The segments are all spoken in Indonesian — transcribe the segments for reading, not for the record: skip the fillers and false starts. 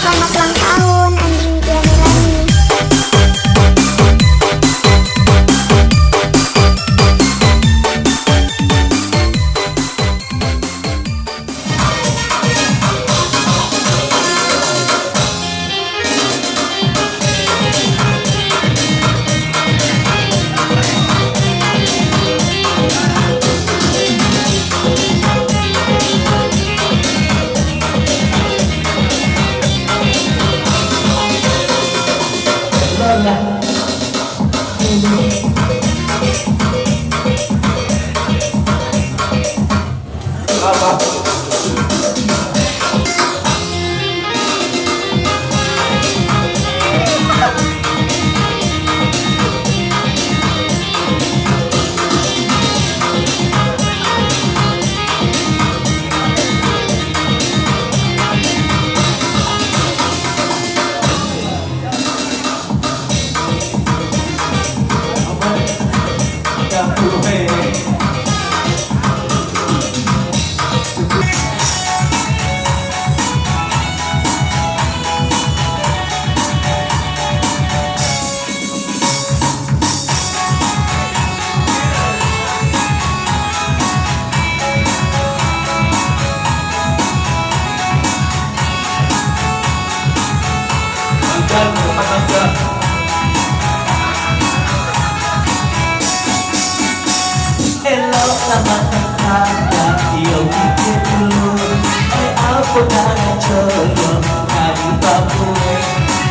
selamat ulang tahun Andri Dianirani. Hello, selamat datang di Oki dulu. Aku tangan jodoh dari Papua.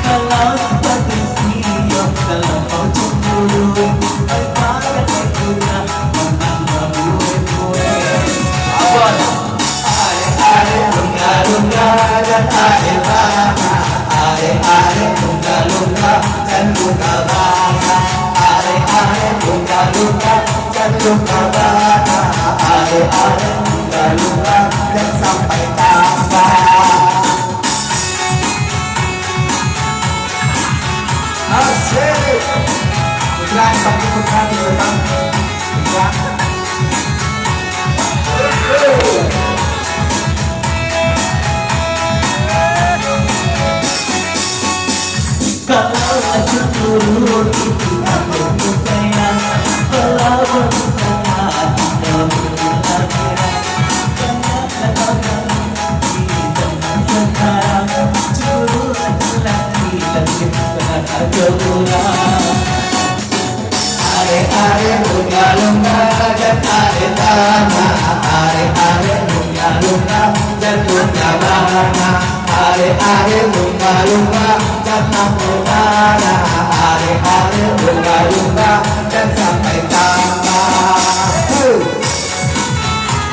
Kalau seperti Sio dalam kau cemburu, pada guna menambah bue-bue. Abon, are lunga-lunga dan are bana, are lunga-lunga dan lunga bana, are lunga-lunga dan lunga bana, are lunga-lunga dan sampai kapan. Asik, udah sampai kembali memang. Kalau aku turun itu aku sayang, kalau bersama kita berakhirat, kenapa kau di zaman sekarang cemburu laki-laki dan kita jauh. Are lunga-lunga dan are tanah, are lunga-lunga dan lunga bana, are lunga-lunga dan mampu tanah, are lunga-lunga dan sampai tanah.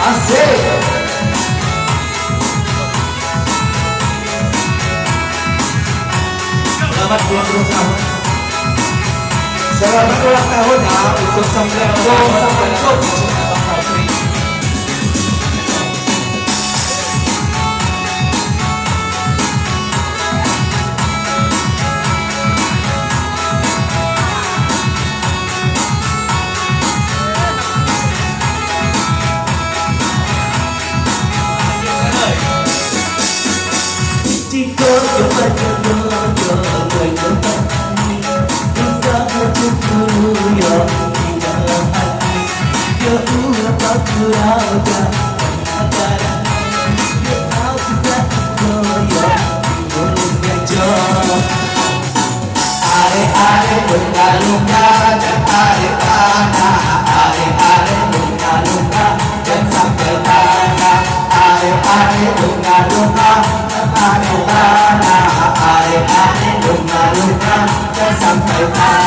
Asik. Selamat ulang tahun. Selamat ulang tahun ya untuk sampai jika are lunga-lunga dan are tanah, are lunga-lunga dan sampai tanah, are lunga-lunga dan are tanah, are lunga-lunga dan sampai tanah.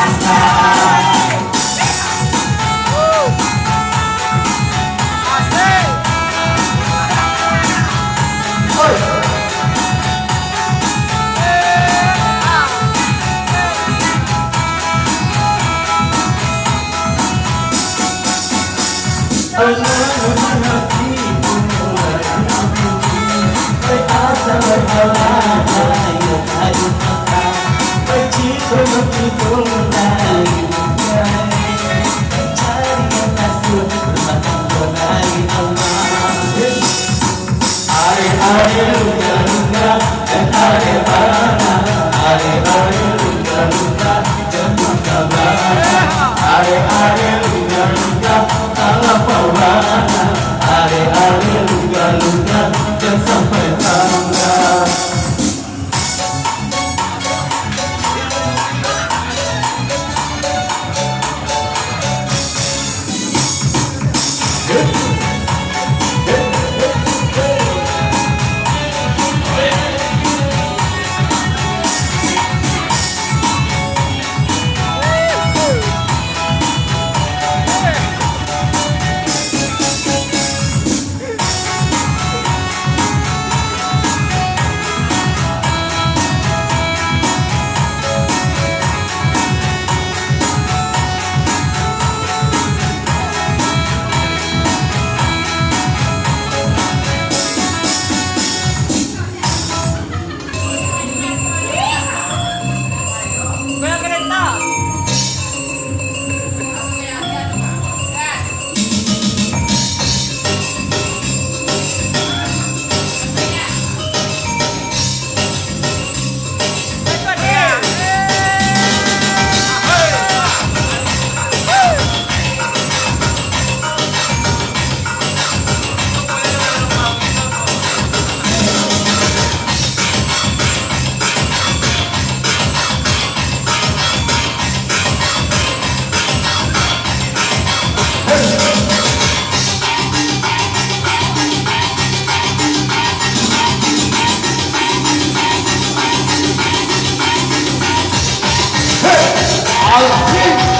Hallelujah. dan are bana, are luka luka jangan kabana, are luka luka tangan pawana, are luka luka jangan sampai tangga. I'll